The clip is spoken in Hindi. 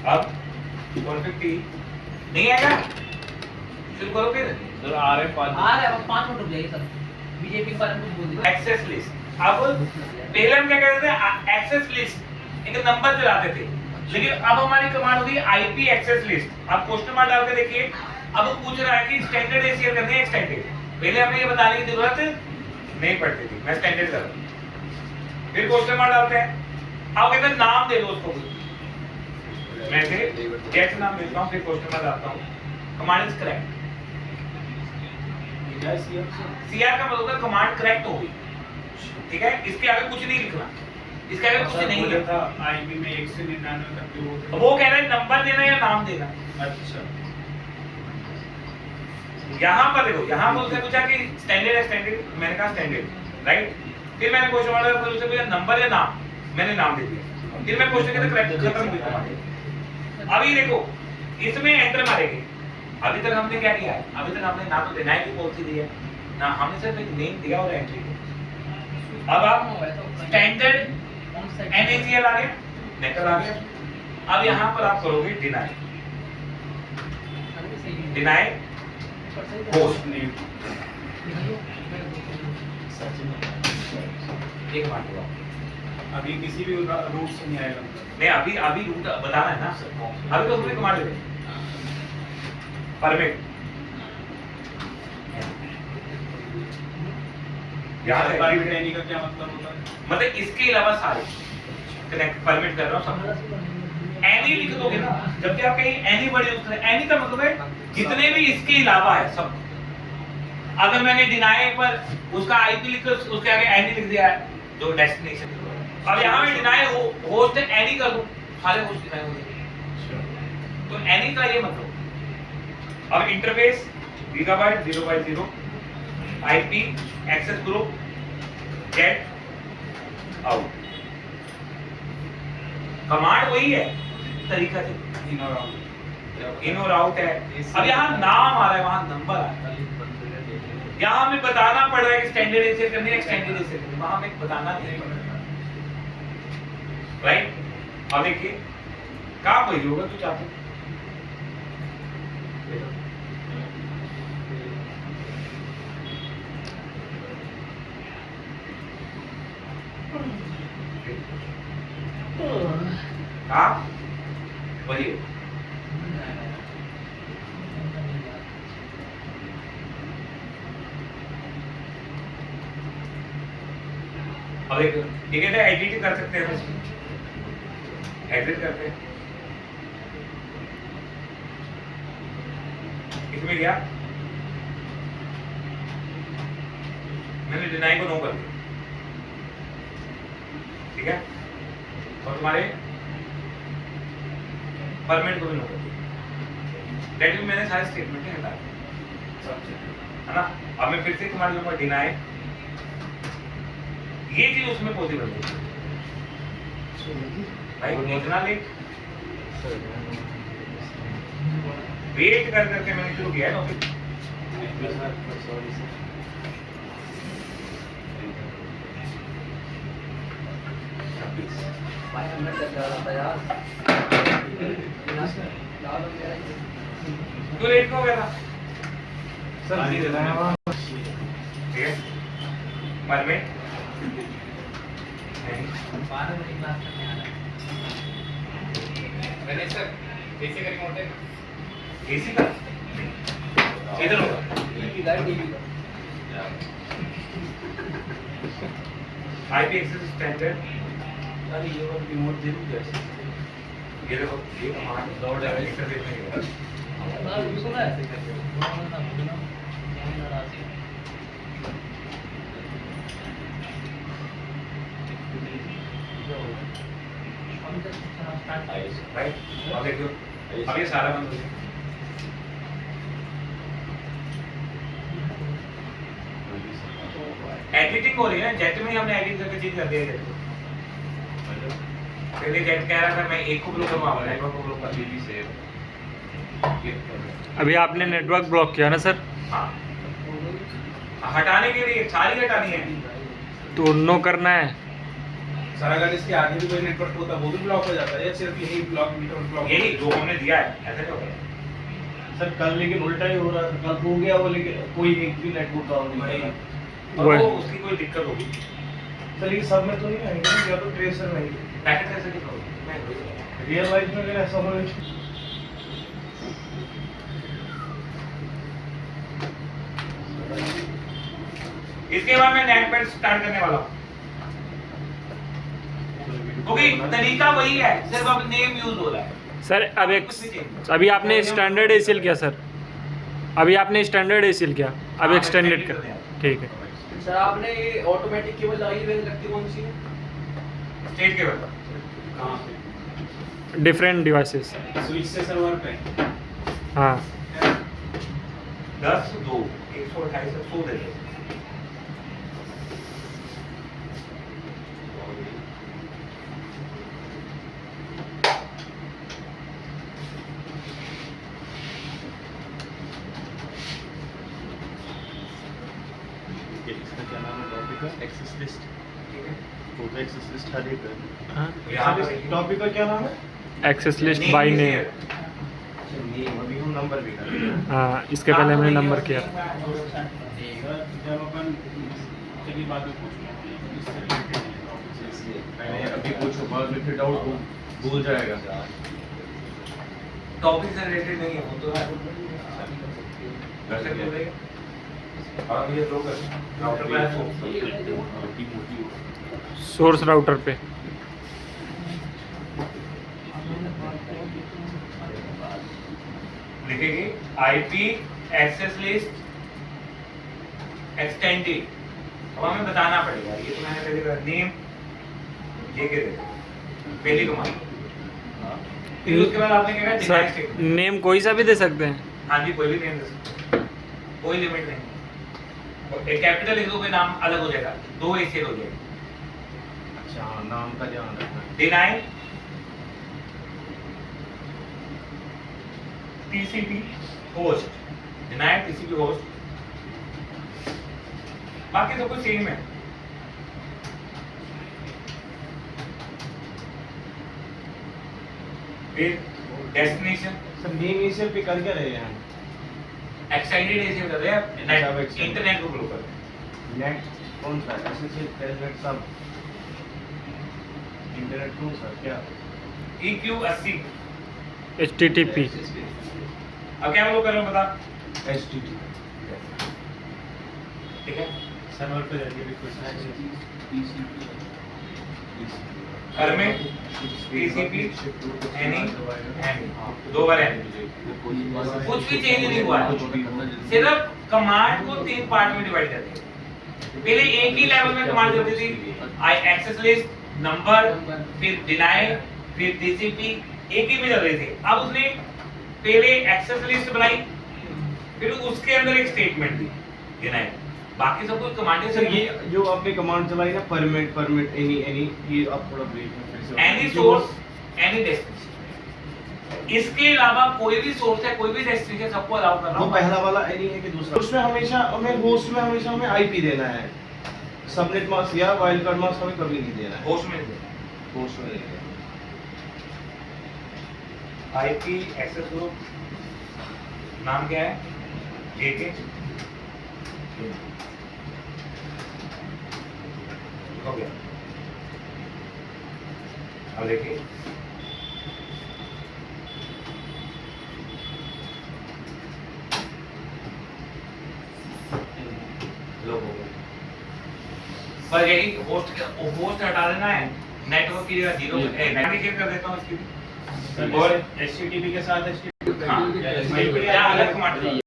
अब 150 नहीं आएगा, शुरू करो फिर। सर आ रहे 5 मिनट रुक जाइए सर, बीजेपी के बारे में कुछ बोल दीजिए। एक्सेस लिस्ट, अब पहले हम क्या कहते थे, एक्सेस लिस्ट एक नंबर दिलाते थे, लेकिन अब हमारी कमांड होगी आईपी एक्सेस लिस्ट। आप क्वेश्चन मार्क डाल के देखिए, अब वो पूछ रहा है कि स्टैंडर्ड एसीएल करनी है एक्सटेंडेड। पहले हमें ये बताने की जरूरत नहीं पड़ती थी, मैं स्टैंडर्ड कर रहा हूं। फिर क्वेश्चन मार्क डालते हैं, अब कहते हैं नाम दे दो उसको कुछ, मैं से गेट नाम देता हूं, फिर क्वेश्चन मार्क डालता हूं। कमांड इज करेक्ट, सीआर का मतलब है कमांड करेक्ट हो गई, ठीक है। इसके आगे कुछ नहीं लिखना, इसके आगे कुछ नहीं है। था आईपी में 199 तक वो कह रहा है नंबर देना या नाम देना। अच्छा, यहाँ पर देखो, यहाँ पर उसने पूछा कि स्टैंडर्ड है, स्टैंडर्ड, मैंने कहा स्टैंडर्ड, राइट। फिर मैंने क्वेश्चन मार्क, फिर उससे पूछा नंबर या नाम, मैंने नाम दे दिया। फिर मैं क्वेश्चन के करेक्ट खत्म हुई कमांड। अभी देखो इसमें एंटर मारेंगे। अभी तक हमने क्या किया है, अभी तक हमने ना तो डिनाई की पॉलिसी दी है, ना हमने सिर्फ एक नेम दिया और एंट्री की। अब आप स्टैंडर्ड एनएसीएल आ गया, नेकर आ गया। अब यहाँ पर आप करोगे डिनाई, डिनाई होस्ट नेम, एक बात बताओ, अभी किसी भी रूट से नहीं आएगा। नहीं अभी रूट बताना है ना, अभी तो उसमें कमांड दे परमिट, याद है परमिट एनी का क्या मतलब होता है? मतलब इसके अलावा सारे कनेक्ट परमिट कर रहा हूँ सब। एनी लिख दोगे ना, जब भी आप कहीं एनी वर्ड यूज करें, एनी का मतलब है जितने भी इसके अलावा है सब। अगर मैंने डिनाई पर उसका आईपी लिख कर उसके आगे एनी लिख दिया है, जो डेस्टिनेशन, अब यहाँ में डिनाई होस्ट एनी कर दूं, सारे होस्ट डिनाई हो गए। तो एनी का ये मतलब। अब interface gigabyte 0x0, IP access group, get out, command वही है, तरीका इन और आउट है। अब यहाँ नाम आ रहा है, वहां नंबर आ रहा है। यहाँ हमें बताना पड़ रहा है कि स्टैंडर्ड एसीएल करनी है, एक्सटेंडेड एसीएल करनी है, वहां हमें बताना नहीं पड़ रहा, राइट। अब देखिए काम वही होगा तो चाहते काम वही होगा। अब एक ये कहते हैं एडिट कर सकते हैं, एडिट करते हैं, इसमें गया, मैंने डिनाई को नो कर दिया, ठीक है, और तुम्हारे परमिट को भी नो कर दिया। दैट मीन मैंने सारे स्टेटमेंट हटा दिए, है ना। अब मैं फिर से कमांड लूंगा डिनाई, ये चीज उसमें पॉसिबल है भाई, इतना लेट वेट कर करके मैंने शुरू किया है टॉपिक। क्यों लेट हो गया था सर जी देना है, ठीक है, पर में 12 बजे क्लास करने आ रहा है। मैंने सर एसी का रिमोट है, एसी का इधर होगा, आईपी एक्सेस स्टैंडर्ड। अरे ये वाला रिमोट जरूर जैसे ये देखो, ये कमांड लोड है, इंटरफेस में है, बात सुना है ऐसे करके बोलना ना बोलना क्या नाराजी हम तो स्टार्ट राइट। अब देखो अब ये सारा बंद हो गया, एडिटिंग हो रही है ना, जेट में ही हमने एडिट करके चेंज कर दिया जेट को। पहले जेट कह रहा था मैं एक को ब्लॉक करूंगा, नेटवर्क को ब्लॉक कर दी से। अभी आपने नेटवर्क ब्लॉक किया ना सर? हाँ, हटाने के लिए सारी हटानी है, तो नो करना है, सर अगर इसके आगे भी कोई नेटवर्क होता वो भी ब्लॉक हो जाता है या सिर्फ यही ब्लॉक नेटवर्क ब्लॉक यही जो हमने दिया है ऐसा क्या हो गया? सर कल लेकिन उल्टा ही हो रहा था, कल हो गया वो लेकिन कोई एक भी नेटवर्क डाउन नहीं वही। हुआ। और वही। वो उसकी कोई दिक्कत होगी, सर ये सब में तो नहीं आएंगे ना, या तो ट्रेसर नहीं पैकेट कैसे दिक्कत होगी? मैं वही कह रहा हूँ। रियल लाइफ में अगर ऐसा हो इसके बाद मैं नेट पैड स्टार्ट करने वाला हूँ, क्योंकि तरीका वही है, सिर्फ अब नेम यूज हो रहा है। सर अब एक कुछ भी change। अभी आपने स्टैंडर्ड एसीएल किया सर, अभी आपने स्टैंडर्ड एसीएल किया, अब हाँ, एक्सटेंडेड extended कर कर दिया। ठीक है। सर आपने ये ऑटोमेटिक केबल लगाई हुई लगती कौन सी है? स्टेट केबल कहाँ पे डिफरेंट डिवाइसेस। स्विच से सर्वर पे हाँ 10 2 128 से 100 दे दे। इसका क्या नाम है टॉपिक का? Access list. ठीक है, टोटल एक्सेस लिस्ट हर एक यहाँ पर है। टॉपिक का क्या नाम है? Access list name by is name. here। अच्छा नेम, अभी हम नंबर भी कर रहे हैं। हाँ इसके पहले हमने नंबर किया। सर जब अपन चलिए बाद में पूछ लेते हैं इससे रिलेटेड पहले अभी पूछो, बाद में फिर डाउट भूल जाएगा। टॉपिक से रिलेटेड नहीं है वो तो है, वैसे बोल रहे हैं। और ये लोग राउटर पे है सोर्स राउटर पे लिखेंगे आईपी एक्सेस लिस्ट एक्सटेंडेड। अब हमें बताना पड़ेगा, ये तो मैंने पहले कहा नेम ये के दे पहली कमांड, फिर उसके बाद आपने क्या कहा डिनाई सर स्टेटमेंट। नेम कोई सा भी दे सकते हैं। हाँ जी, कोई भी नेम दे सकते हैं, कोई लिमिट नहीं। और एक कैपिटल लिख दो कोई नाम अलग हो जाएगा, 2 एसीएल हो जाएगा। अच्छा हाँ, नाम का ध्यान रखना है। Deny TCP host, deny TCP host, बाकी सब कुछ सेम है। फिर डेस्टिनेशन सर नेम इसे पे कर क्या रहे हैं? एक्सटेंडेड एसीएल कर रहे हैं, सब नेट extended। इंटरनेट को ग्रो कर रहे हैं। नेट कौन सा है? एसएसएल टेलनेट सब इंटरनेट कौन सा क्या? EQ80। HTTP। अब क्या ग्रो कर रहे हो बता, एचटीटी। ठीक है। सर्वर पे जाके रिक्वेस्ट घर में टीसीपी एनी दो बार एनी, कुछ भी चेंज नहीं हुआ है, सिर्फ कमांड को 3 पार्ट में डिवाइड कर दिया। पहले एक ही लेवल में कमांड चलती थी, आई एक्सेस लिस्ट नंबर, फिर डिनाई, फिर टीसीपी, एक ही में चल रही थी। अब उसने पहले एक्सेस लिस्ट बनाई, फिर उसके अंदर एक स्टेटमेंट दी डिनाई, बाकी सब कुछ कमांड सर ये जो आपने कमांड चलाई ना, परमिट एनी ये आप थोड़ा ब्रीफ में फिर से एनी सोर्स एनी डेस्टिनेशन, इसके अलावा कोई भी सोर्स है कोई भी डेस्टिनेशन सबको अलाउ कर रहा वो हूं। पहला वाला एनी है कि दूसरा? उसमें हमेशा हमें होस्ट में हमेशा हमें आईपी देना है, सबनेट मास्क या वाइल्ड कार्ड मास्क हमें कभी नहीं देना है। होस्ट में होस्ट में देना है। आईपी एक्सेस ग्रुप नाम क्या है, जेके हो गया। अब देखिए लो हो गया, पर यही होस्ट हटा देना है, नेटवर्क की जगह 0 नेविगेट कर देता हूँ इसकी भी। और एचटीटीपी के साथ हाँ, HTTP या अलग कमांड